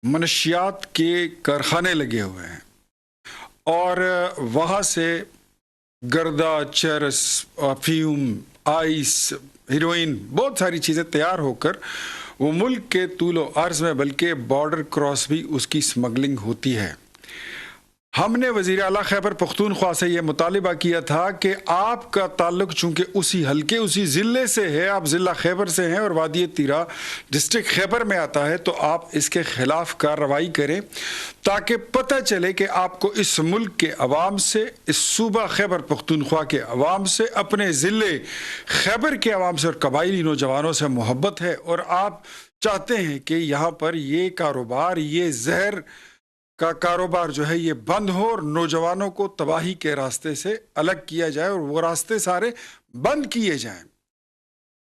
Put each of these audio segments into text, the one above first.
منشیات کے کارخانے لگے ہوئے ہیں اور وہاں سے گردہ، چرس، افیون، آئس، ہیروئن، بہت ساری چیزیں تیار ہو کر وہ ملک کے طول و عرض میں بلکہ بارڈر کراس بھی اس کی سمگلنگ ہوتی ہے۔ ہم نے وزیر اعلیٰ خیبر پختونخوا سے یہ مطالبہ کیا تھا کہ آپ کا تعلق چونکہ اسی حلقے، اسی ضلع سے ہے، آپ ضلع خیبر سے ہیں اور وادی تیرا ڈسٹرکٹ خیبر میں آتا ہے، تو آپ اس کے خلاف کارروائی کریں تاکہ پتہ چلے کہ آپ کو اس ملک کے عوام سے، اس صوبہ خیبر پختونخوا کے عوام سے، اپنے ضلع خیبر کے عوام سے اور قبائلی نوجوانوں سے محبت ہے، اور آپ چاہتے ہیں کہ یہاں پر یہ کاروبار، یہ زہر کا کاروبار جو ہے یہ بند ہو اور نوجوانوں کو تباہی کے راستے سے الگ کیا جائے اور وہ راستے سارے بند کیے جائیں۔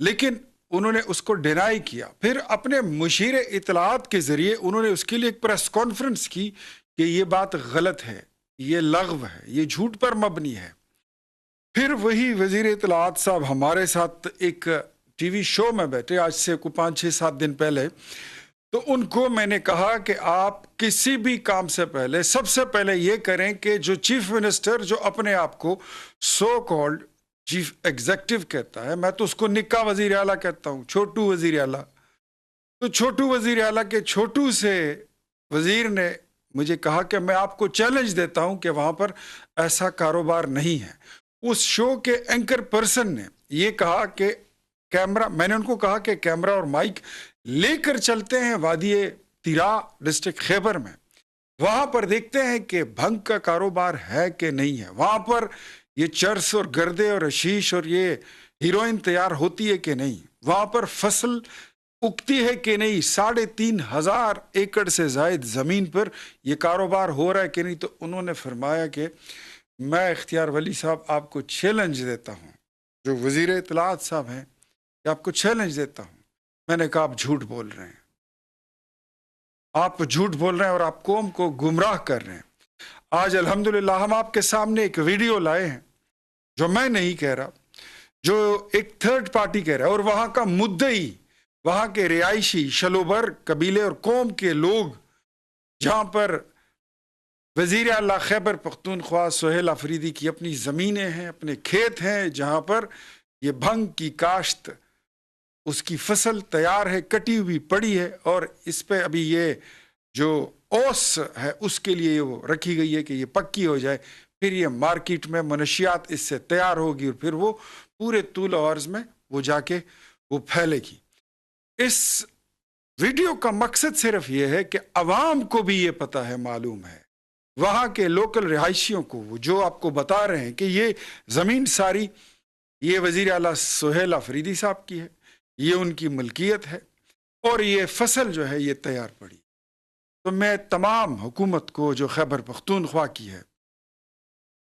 لیکن انہوں نے اس کو ڈینائی کیا۔ پھر اپنے مشیر اطلاعات کے ذریعے انہوں نے اس کے لیے ایک پریس کانفرنس کی کہ یہ بات غلط ہے، یہ لغو ہے، یہ جھوٹ پر مبنی ہے۔ پھر وہی وزیر اطلاعات صاحب ہمارے ساتھ ایک ٹی وی شو میں بیٹھے آج سے 5-6-7 دن پہلے، تو ان کو میں نے کہا کہ آپ کسی بھی کام سے پہلے سب سے پہلے یہ کریں کہ جو چیف منسٹر جو اپنے آپ کو سو کالڈ چیف ایگزیکٹو کہتا ہے، میں تو اس کو نکا وزیر اعلیٰ کہتا ہوں، چھوٹو وزیر اعلیٰ، تو چھوٹو وزیر اعلیٰ کے چھوٹو سے وزیر نے مجھے کہا کہ میں آپ کو چیلنج دیتا ہوں کہ وہاں پر ایسا کاروبار نہیں ہے۔ اس شو کے اینکر پرسن نے یہ کہا کہ کیمرہ، میں نے ان کو کہا کہ کیمرہ اور مائک لے کر چلتے ہیں وادی تیرا ڈسٹرکٹ خیبر میں، وہاں پر دیکھتے ہیں کہ بھنگ کا کاروبار ہے کہ نہیں ہے، وہاں پر یہ چرس اور گردے اور حشیش اور یہ ہیروئن تیار ہوتی ہے کہ نہیں، وہاں پر فصل اگتی ہے کہ نہیں، 3,500 ایکڑ سے زائد زمین پر یہ کاروبار ہو رہا ہے کہ نہیں۔ تو انہوں نے فرمایا کہ میں اختیار ولی صاحب آپ کو چیلنج دیتا ہوں، جو وزیر اطلاعات صاحب ہیں، کہ آپ کو چیلنج دیتا ہوں۔ میں نے کہا آپ جھوٹ بول رہے ہیں، آپ جھوٹ بول رہے ہیں اور آپ قوم کو گمراہ کر رہے ہیں۔ آج الحمدللہ ہم آپ کے سامنے ایک ویڈیو لائے ہیں جو میں نہیں کہہ رہا، جو ایک تھرڈ پارٹی کہہ رہا ہے، اور وہاں کا مدعی، وہاں کے رہائشی شلوبر قبیلے اور قوم کے لوگ، جہاں پر وزیر اعلیٰ خیبر پختونخوا سہیل آفریدی کی اپنی زمینیں ہیں، اپنے کھیت ہیں، جہاں پر یہ بھنگ کی کاشت، اس کی فصل تیار ہے، کٹی ہوئی پڑی ہے، اور اس پہ ابھی یہ جو اوس ہے اس کے لیے وہ رکھی گئی ہے کہ یہ پکی ہو جائے، پھر یہ مارکیٹ میں منشیات اس سے تیار ہوگی اور پھر وہ پورے طول و عرض میں وہ جا کے وہ پھیلے گی۔ اس ویڈیو کا مقصد صرف یہ ہے کہ عوام کو بھی یہ پتہ ہے، معلوم ہے، وہاں کے لوکل رہائشیوں کو، وہ جو آپ کو بتا رہے ہیں کہ یہ زمین ساری یہ وزیر اعلیٰ سہیل آفریدی صاحب کی ہے، یہ ان کی ملکیت ہے، اور یہ فصل جو ہے یہ تیار پڑی۔ تو میں تمام حکومت کو جو خیبر پختونخوا کی ہے،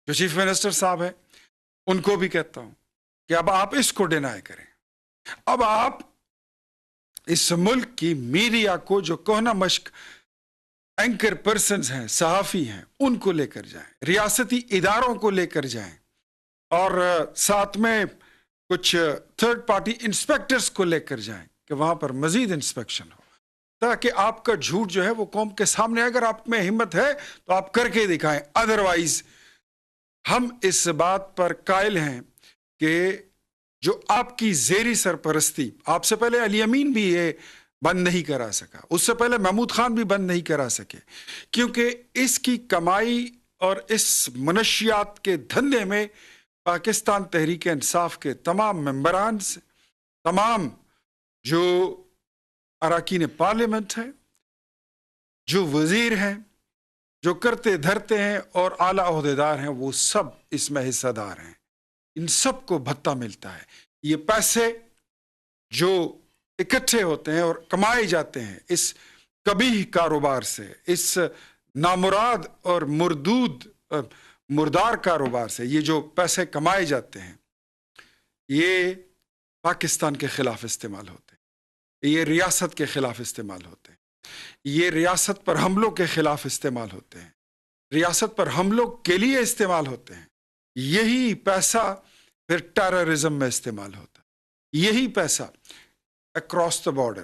جو چیف منسٹر صاحب ہیں، ان کو بھی کہتا ہوں کہ اب آپ اس کو ڈینائی کریں، اب آپ اس ملک کی میڈیا کو، جو کوہنا مشق اینکر پرسنز ہیں، صحافی ہیں، ان کو لے کر جائیں، ریاستی اداروں کو لے کر جائیں، اور ساتھ میں کچھ تھرڈ پارٹی انسپیکٹرز کو لے کر جائیں کہ وہاں پر مزید انسپیکشن ہو، تاکہ آپ کا جھوٹ جو ہے وہ قوم کے سامنے، اگر آپ میں ہمت ہے تو آپ کر کے دکھائیں، ادروائز ہم اس بات پر قائل ہیں کہ جو آپ کی زیری سرپرستی، آپ سے پہلے علی امین بھی یہ بند نہیں کرا سکا، اس سے پہلے محمود خان بھی بند نہیں کرا سکے، کیونکہ اس کی کمائی اور اس منشیات کے دھندے میں پاکستان تحریک انصاف کے تمام ممبران سے، تمام جو اراکین پارلیمنٹ ہیں، جو وزیر ہیں، جو کرتے دھرتے ہیں اور اعلیٰ عہدیدار ہیں، وہ سب اس میں حصہ دار ہیں، ان سب کو بھتہ ملتا ہے۔ یہ پیسے جو اکٹھے ہوتے ہیں اور کمائے جاتے ہیں اس قبیح کاروبار سے، اس نامراد اور مردار کاروبار سے، یہ جو پیسے کمائے جاتے ہیں، یہ پاکستان کے خلاف استعمال ہوتے ہیں، یہ ریاست کے خلاف استعمال ہوتے ہیں، یہ ریاست پر حملوں کے خلاف استعمال ہوتے ہیں، ریاست پر حملوں کے لیے استعمال ہوتے ہیں۔ یہی پیسہ پھر ٹیررزم میں استعمال ہوتا ہے، یہی پیسہ اکراس دا بارڈر